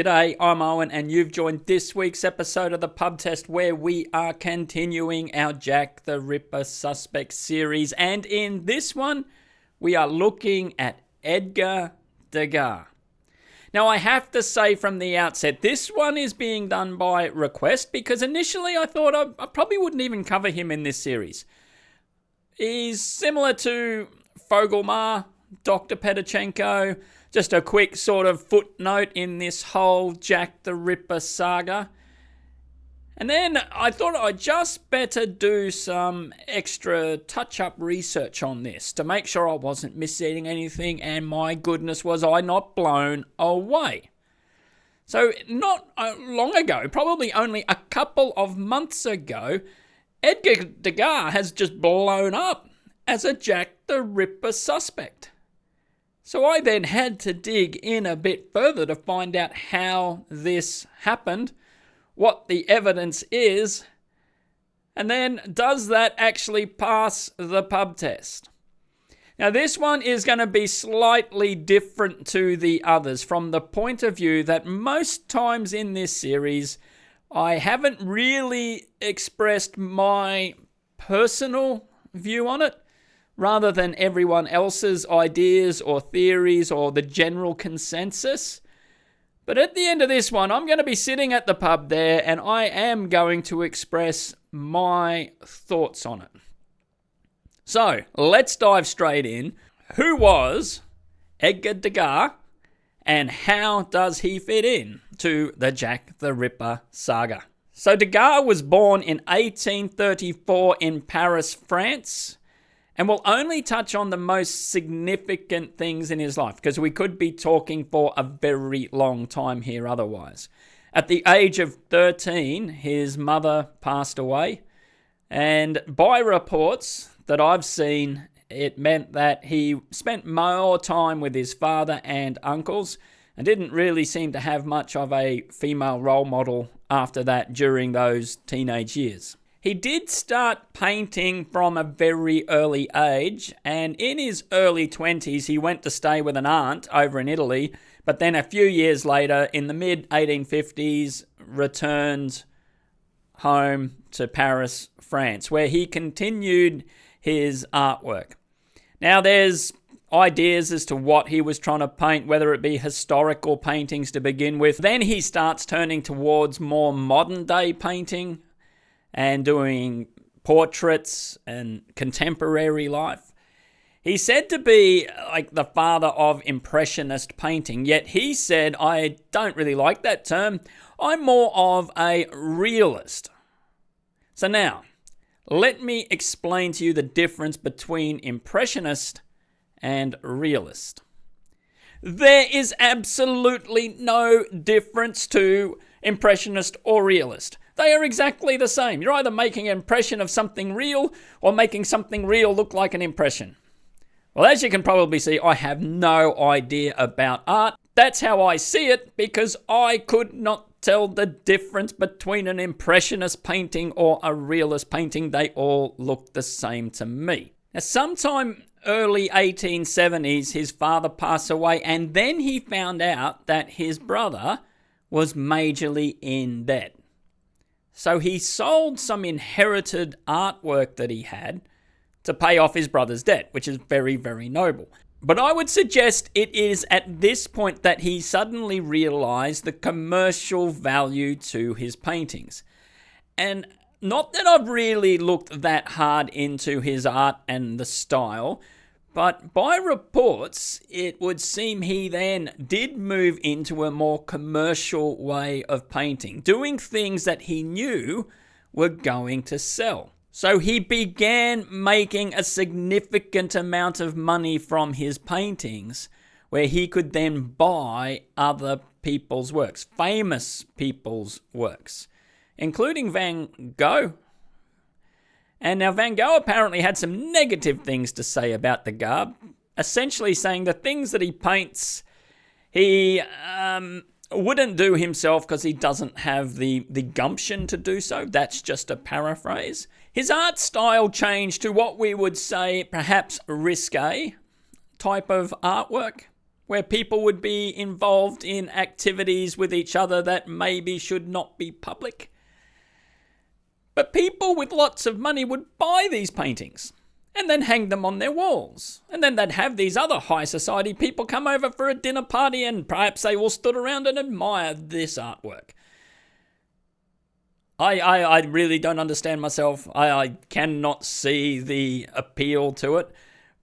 G'day, I'm Owen and you've joined this week's episode of the Pub Test where we are continuing our Jack the Ripper Suspect series, and in this one we are looking at Edgar Degas. Now I have to say from the outset, this one is being done by request because initially I thought I probably wouldn't even cover him in this series. He's similar to Fogelmar, Dr. Petachenko. Just a quick sort of footnote in this whole Jack the Ripper saga. And then I thought I'd just better do some extra touch-up research on this to make sure I wasn't missing anything, and my goodness was I not blown away. So not long ago, probably only a couple of months ago, Edgar Degas has just blown up as a Jack the Ripper suspect. So I then had to dig in a bit further to find out how this happened, what the evidence is, and then does that actually pass the pub test? Now this one is going to be slightly different to the others from the point of view that most times in this series I haven't really expressed my personal view on it, rather than everyone else's ideas or theories or the general consensus. But at the end of this one, I'm going to be sitting at the pub there and I am going to express my thoughts on it. So, let's dive straight in. Who was Edgar Degas and how does he fit in to the Jack the Ripper saga? So, Degas was born in 1834 in Paris, France, and we'll only touch on the most significant things in his life because we could be talking for a very long time here otherwise. At the age of 13, his mother passed away, and by reports that I've seen, it meant that he spent more time with his father and uncles and didn't really seem to have much of a female role model after that during those teenage years. He did start painting from a very early age, and in his early 20s he went to stay with an aunt over in Italy, but then a few years later, in the mid-1850s, returned home to Paris, France, where he continued his artwork. Now there's ideas as to what he was trying to paint, whether it be historical paintings to begin with. Then he starts turning towards more modern-day painting, and doing portraits and contemporary life. He's said to be like the father of Impressionist painting, yet he said, I don't really like that term, I'm more of a realist. So now, let me explain to you the difference between Impressionist and realist. There is absolutely no difference to Impressionist or realist. They are exactly the same. You're either making an impression of something real or making something real look like an impression. Well, as you can probably see, I have no idea about art. That's how I see it because I could not tell the difference between an impressionist painting or a realist painting. They all look the same to me. Now, sometime early 1870s, his father passed away, and then he found out that his brother was majorly in debt. So he sold some inherited artwork that he had to pay off his brother's debt, which is very, very noble. But I would suggest it is at this point that he suddenly realized the commercial value to his paintings. And not that I've really looked that hard into his art and the style, but by reports, it would seem he then did move into a more commercial way of painting, doing things that he knew were going to sell. So he began making a significant amount of money from his paintings, where he could then buy other people's works, famous people's works, including Van Gogh. And now Van Gogh apparently had some negative things to say about Degas, essentially saying the things that he paints, he wouldn't do himself because he doesn't have the gumption to do so. That's just a paraphrase. His art style changed to what we would say perhaps risque type of artwork, where people would be involved in activities with each other that maybe should not be public. But people with lots of money would buy these paintings and then hang them on their walls. And then they'd have these other high society people come over for a dinner party, and perhaps they all stood around and admired this artwork. I really don't understand myself. I cannot see the appeal to it.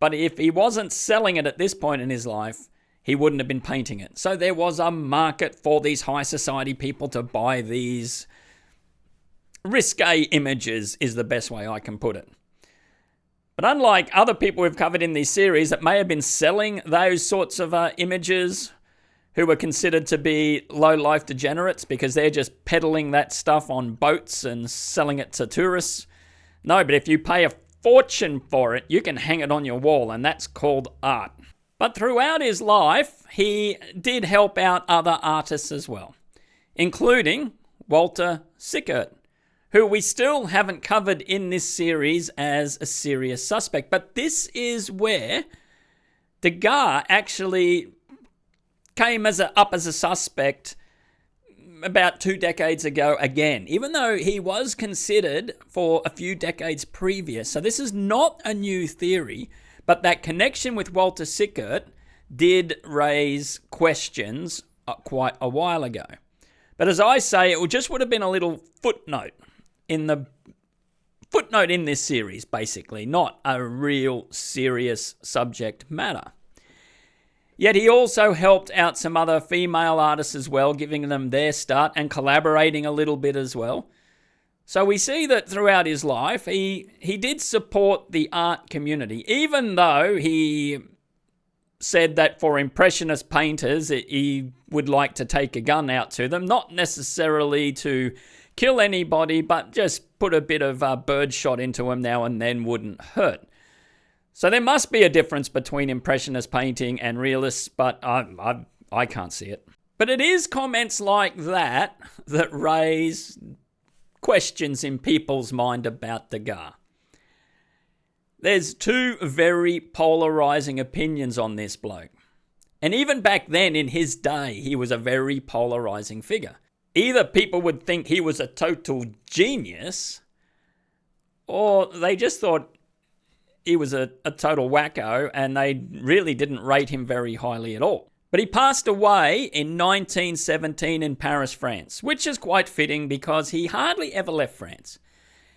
But if he wasn't selling it at this point in his life, he wouldn't have been painting it. So there was a market for these high society people to buy these risque images, is the best way I can put it. But unlike other people we've covered in these series that may have been selling those sorts of images, who were considered to be low-life degenerates because they're just peddling that stuff on boats and selling it to tourists. No, but if you pay a fortune for it, you can hang it on your wall, and that's called art. But throughout his life, he did help out other artists as well, including Walter Sickert, who we still haven't covered in this series as a serious suspect. But this is where Degas actually came up as a suspect about 2 decades ago again, even though he was considered for a few decades previous. So this is not a new theory, but that connection with Walter Sickert did raise questions quite a while ago. But as I say, it just would have been a little footnote in this series, basically, not a real serious subject matter. Yet he also helped out some other female artists as well, giving them their start and collaborating a little bit as well. So we see that throughout his life, he did support the art community, even though he said that for impressionist painters, he would like to take a gun out to them, not necessarily to kill anybody, but just put a bit of birdshot into them now and then wouldn't hurt. So there must be a difference between impressionist painting and realists, but I can't see it. But it is comments like that that raise questions in people's mind about Degas. There's 2 very polarizing opinions on this bloke. And even back then, in his day, he was a very polarizing figure. Either people would think he was a total genius, or they just thought he was a total wacko, and they really didn't rate him very highly at all. But he passed away in 1917 in Paris, France, which is quite fitting because he hardly ever left France.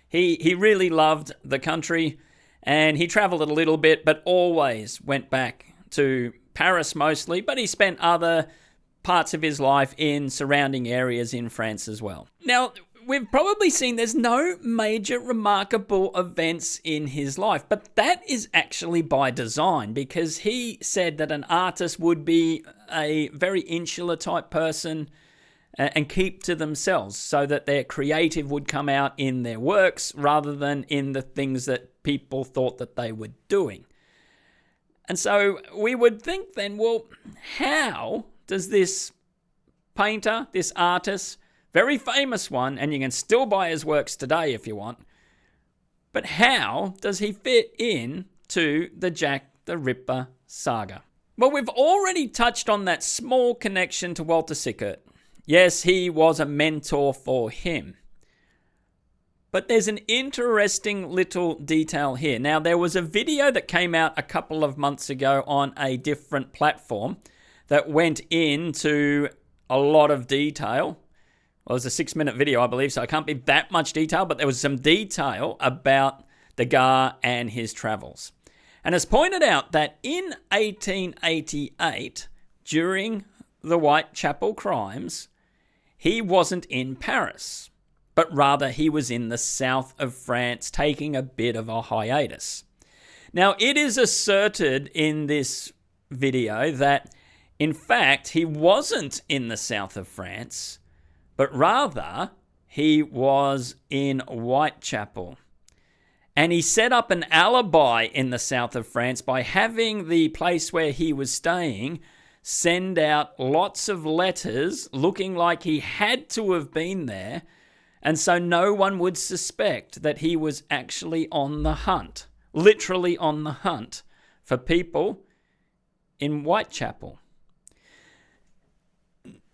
He really loved the country, and he travelled a little bit, but always went back to Paris mostly, but he spent other parts of his life in surrounding areas in France as well. Now, we've probably seen there's no major remarkable events in his life, but that is actually by design because he said that an artist would be a very insular type person and keep to themselves so that their creative would come out in their works rather than in the things that people thought that they were doing. And so we would think then, well, how does this painter, this artist, very famous one, and you can still buy his works today if you want, but how does he fit in to the Jack the Ripper saga? Well, we've already touched on that small connection to Walter Sickert. Yes, he was a mentor for him. But there's an interesting little detail here. Now, there was a video that came out a couple of months ago on a different platform that went into a lot of detail. Well, it was a 6-minute video, I believe, so it can't be that much detail, but there was some detail about Degas and his travels. And it's pointed out that in 1888, during the Whitechapel crimes, he wasn't in Paris, but rather he was in the south of France taking a bit of a hiatus. Now, it is asserted in this video that, in fact, he wasn't in the south of France, but rather he was in Whitechapel. And he set up an alibi in the south of France by having the place where he was staying send out lots of letters looking like he had to have been there, and so no one would suspect that he was actually on the hunt, literally on the hunt, for people in Whitechapel.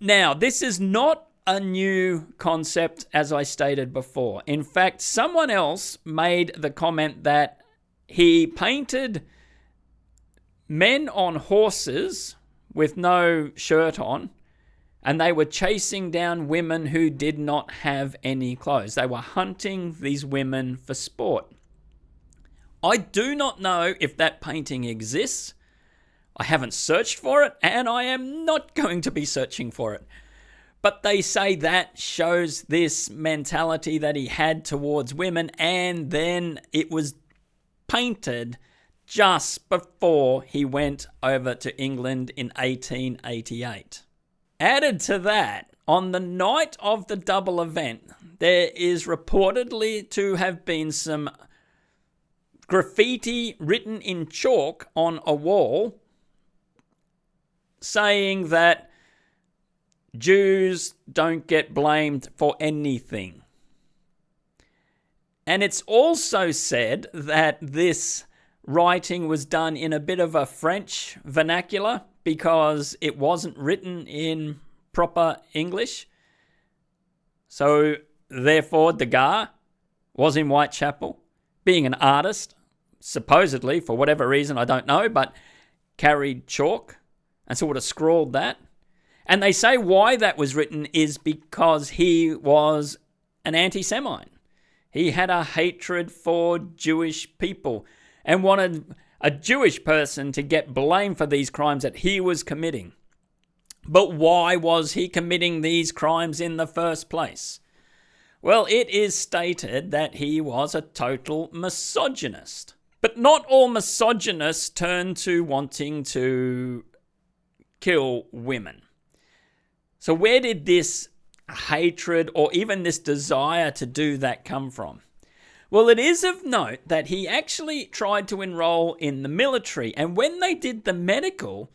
Now, this is not a new concept, as I stated before. In fact, someone else made the comment that he painted men on horses with no shirt on, and they were chasing down women who did not have any clothes. They were hunting these women for sport. I do not know if that painting exists. I haven't searched for it, and I am not going to be searching for it. But they say that shows this mentality that he had towards women, and then it was painted just before he went over to England in 1888. Added to that, on the night of the double event, there is reportedly to have been some graffiti written in chalk on a wall saying that Jews don't get blamed for anything. And it's also said that this writing was done in a bit of a French vernacular because it wasn't written in proper English. So, therefore, Degas was in Whitechapel, being an artist, supposedly, for whatever reason, I don't know, but carried chalk and sort of scrawled that. And they say why that was written is because he was an anti-Semite. He had a hatred for Jewish people and wanted a Jewish person to get blamed for these crimes that he was committing. But why was he committing these crimes in the first place? Well, it is stated that he was a total misogynist. But not all misogynists turn to wanting to kill women. So where did this hatred or even this desire to do that come from? Well, it is of note that he actually tried to enroll in the military, and when they did the medical,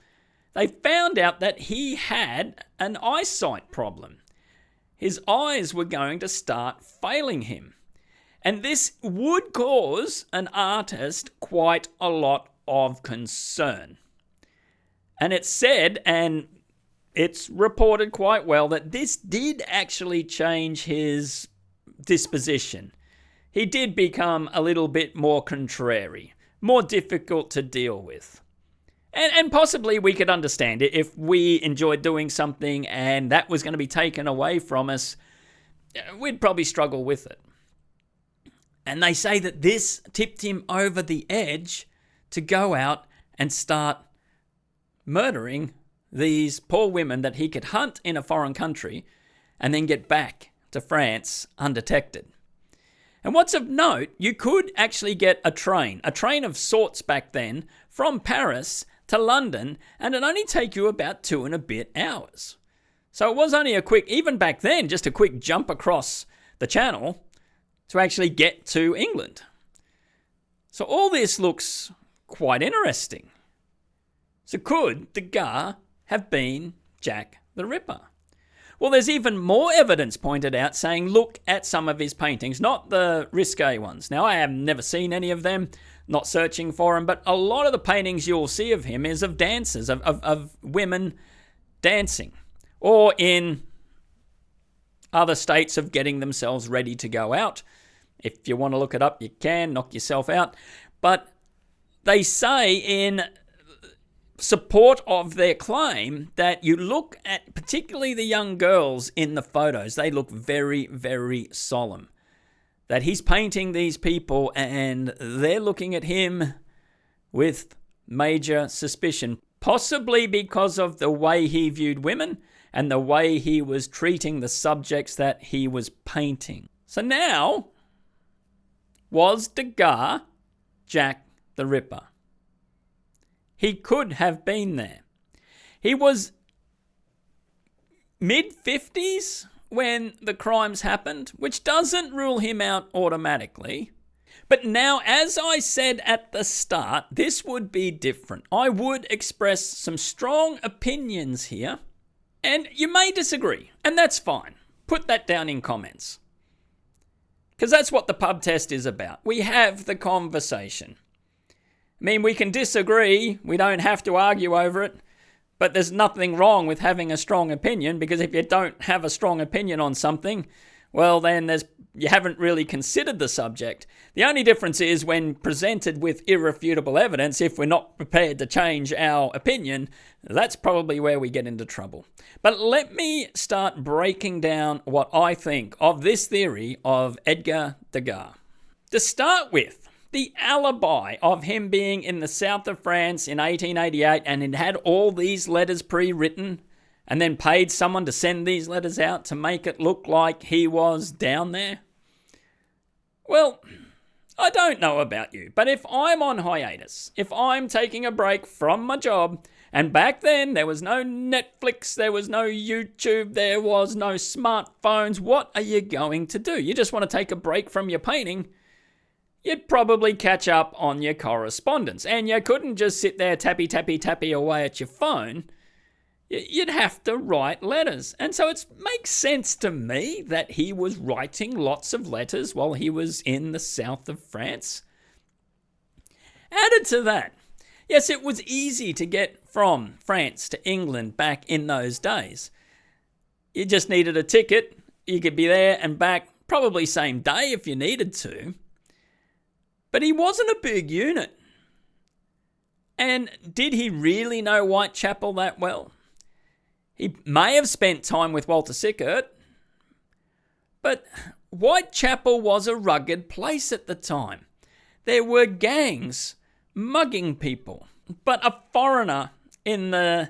they found out that he had an eyesight problem. His eyes were going to start failing him. And this would cause an artist quite a lot of concern. And it's said, and it's reported quite well, that this did actually change his disposition. He did become a little bit more contrary, more difficult to deal with. And possibly we could understand it if we enjoyed doing something and that was going to be taken away from us, we'd probably struggle with it. And they say that this tipped him over the edge to go out and start murdering these poor women that he could hunt in a foreign country and then get back to France undetected. And what's of note, you could actually get a train of sorts back then, from Paris to London, and it'd only take you about 2 and a bit hours. So it was only a quick, even back then, just a quick jump across the channel to actually get to England. So all this looks quite interesting. So could Degas have been Jack the Ripper? Well, there's even more evidence pointed out saying, look at some of his paintings, not the risque ones. Now, I have never seen any of them, not searching for them, but a lot of the paintings you'll see of him is of dancers, of women dancing, or in other states of getting themselves ready to go out. If you want to look it up, you can, knock yourself out. But they say in support of their claim that you look at particularly the young girls in the photos, they look very, very solemn. That he's painting these people and they're looking at him with major suspicion, possibly because of the way he viewed women and the way he was treating the subjects that he was painting. So now, was Degas Jack the Ripper? He could have been there. He was mid-50s when the crimes happened, which doesn't rule him out automatically. But now, as I said at the start, this would be different. I would express some strong opinions here, and you may disagree, and that's fine. Put that down in comments. Because that's what the pub test is about. We have the conversation. I mean, we can disagree. We don't have to argue over it. But there's nothing wrong with having a strong opinion, because if you don't have a strong opinion on something, well, then you haven't really considered the subject. The only difference is when presented with irrefutable evidence, if we're not prepared to change our opinion, that's probably where we get into trouble. But let me start breaking down what I think of this theory of Edgar Degas. To start with, the alibi of him being in the south of France in 1888 and it had all these letters pre-written and then paid someone to send these letters out to make it look like he was down there. Well, I don't know about you, but if I'm on hiatus, if I'm taking a break from my job, and back then there was no Netflix, there was no YouTube, there was no smartphones, what are you going to do? You just want to take a break from your painting? You'd probably catch up on your correspondence, and you couldn't just sit there tappy away at your phone. You'd have to write letters. And so it makes sense to me that he was writing lots of letters while he was in the south of France. Added to that, yes, it was easy to get from France to England back in those days. You just needed a ticket. You could be there and back probably same day if you needed to. But he wasn't a big unit. And did he really know Whitechapel that well? He may have spent time with Walter Sickert, but Whitechapel was a rugged place at the time. There were gangs mugging people, but a foreigner in the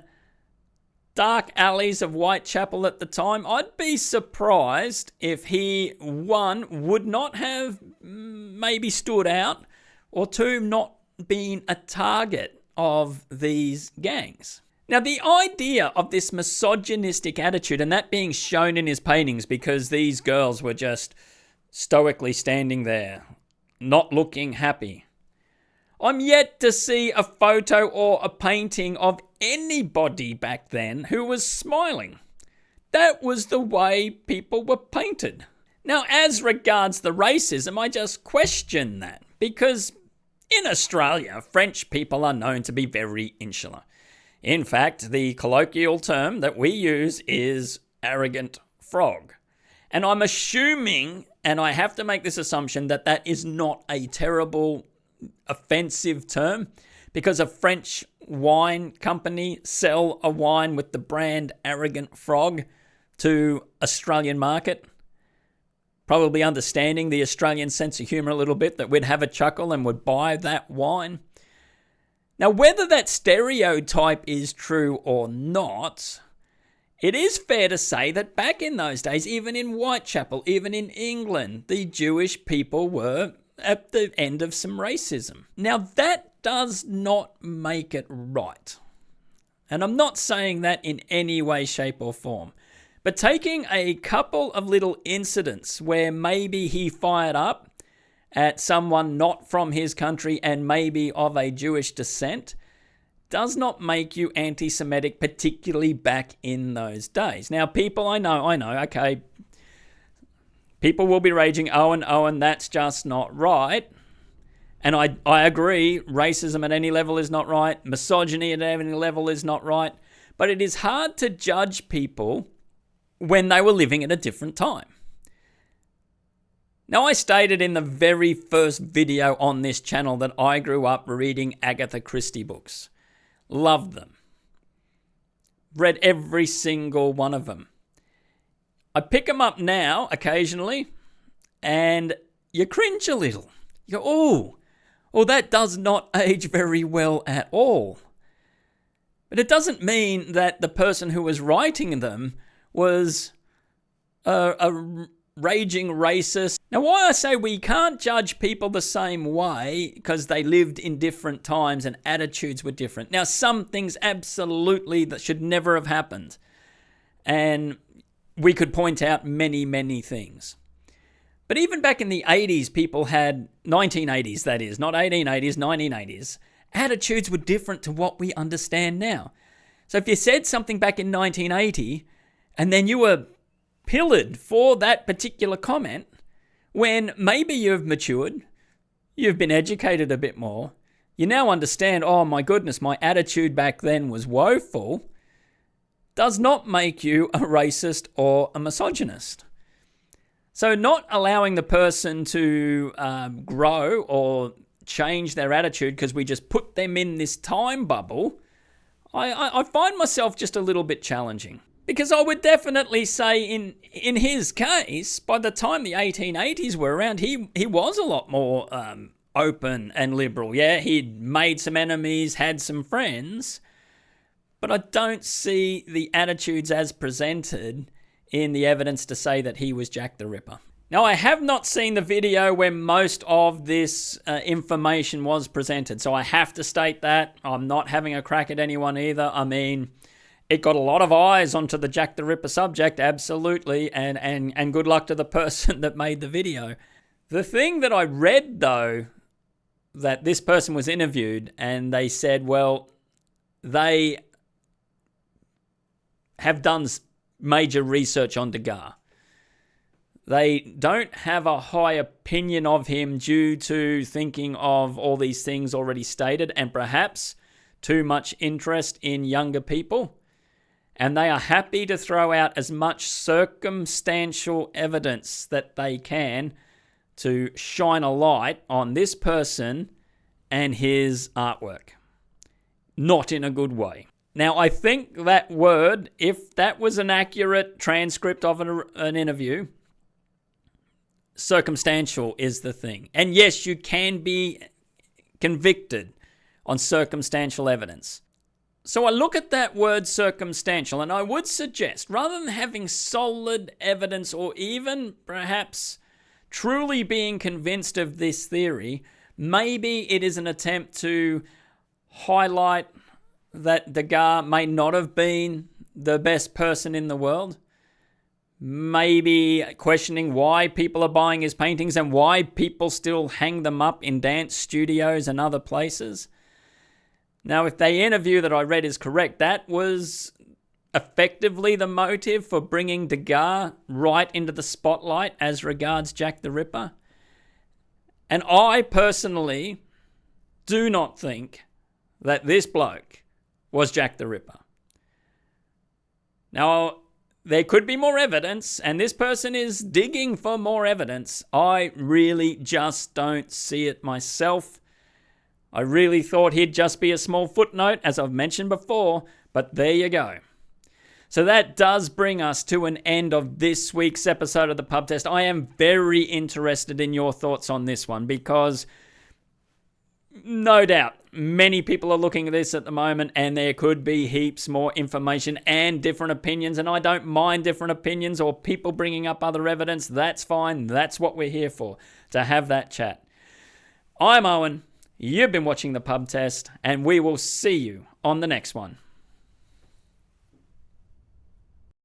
dark alleys of Whitechapel at the time, I'd be surprised if he, one, would not have maybe stood out, or two, not been a target of these gangs. Now, the idea of this misogynistic attitude, and that being shown in his paintings because these girls were just stoically standing there, not looking happy. I'm yet to see a photo or a painting of anybody back then who was smiling. That was the way people were painted. Now, as regards the racism, I just question that, because in Australia, French people are known to be very insular. In fact, the colloquial term that we use is arrogant frog. And I'm assuming, and I have to make this assumption, that that is not a terrible, offensive term, because a French wine company sell a wine with the brand Arrogant Frog to Australian market, probably understanding the Australian sense of humour a little bit, that we'd have a chuckle and would buy that wine. Now, whether that stereotype is true or not, it is fair to say that back in those days, even in Whitechapel, even in England, the Jewish people were at the end of some racism. Now, that does not make it right. And I'm not saying that in any way, shape, or form. But taking a couple of little incidents where maybe he fired up at someone not from his country and maybe of a Jewish descent does not make you anti-Semitic, particularly back in those days. Now, people, I know, okay, people will be raging, Owen, that's just not right. And I agree, racism at any level is not right, misogyny at any level is not right, but it is hard to judge people when they were living at a different time. Now, I stated in the very first video on this channel that I grew up reading Agatha Christie books. Loved them. Read every single one of them. I pick them up now, occasionally, and you cringe a little. You go, oh, that does not age very well at all. But it doesn't mean that the person who was writing them was a raging racist. Now, why I say we can't judge people the same way because they lived in different times and attitudes were different. Now, some things absolutely that should never have happened. And we could point out many, many things. But even back in the 80s, people had, 1980s that is, not 1880s, 1980s, attitudes were different to what we understand now. So if you said something back in 1980 and then you were pillared for that particular comment, when maybe you've matured, you've been educated a bit more, you now understand, oh my goodness, my attitude back then was woeful, does not make you a racist or a misogynist. So not allowing the person to grow or change their attitude because we just put them in this time bubble, I find myself just a little bit challenging. Because I would definitely say in his case, by the time the 1880s were around, he was a lot more open and liberal. Yeah, he'd made some enemies, had some friends, but I don't see the attitudes as presented in the evidence to say that he was Jack the Ripper. Now, I have not seen the video where most of this information was presented, so I have to state that. I'm not having a crack at anyone either. I mean, it got a lot of eyes onto the Jack the Ripper subject, absolutely, and good luck to the person that made the video. The thing that I read, though, that this person was interviewed, and they said, well, they have done major research on Degas. They don't have a high opinion of him due to thinking of all these things already stated and perhaps too much interest in younger people. And they are happy to throw out as much circumstantial evidence that they can to shine a light on this person and his artwork. Not in a good way. Now, I think that word, if that was an accurate transcript of an interview, circumstantial is the thing. And yes, you can be convicted on circumstantial evidence. So I look at that word circumstantial, and I would suggest, rather than having solid evidence or even perhaps truly being convinced of this theory, maybe it is an attempt to highlight that Degas may not have been the best person in the world. Maybe questioning why people are buying his paintings and why people still hang them up in dance studios and other places. Now, if the interview that I read is correct, that was effectively the motive for bringing Degas right into the spotlight as regards Jack the Ripper. And I personally do not think that this bloke was Jack the Ripper. Now, there could be more evidence, and this person is digging for more evidence. I really just don't see it myself. I really thought he'd just be a small footnote, as I've mentioned before, but there you go. So that does bring us to an end of this week's episode of the Pub Test. I am very interested in your thoughts on this one because no doubt many people are looking at this at the moment and there could be heaps more information and different opinions, and I don't mind different opinions or people bringing up other evidence. That's fine. That's what we're here for, to have that chat. I'm Owen. You've been watching the Pub Test, and we will see you on the next one.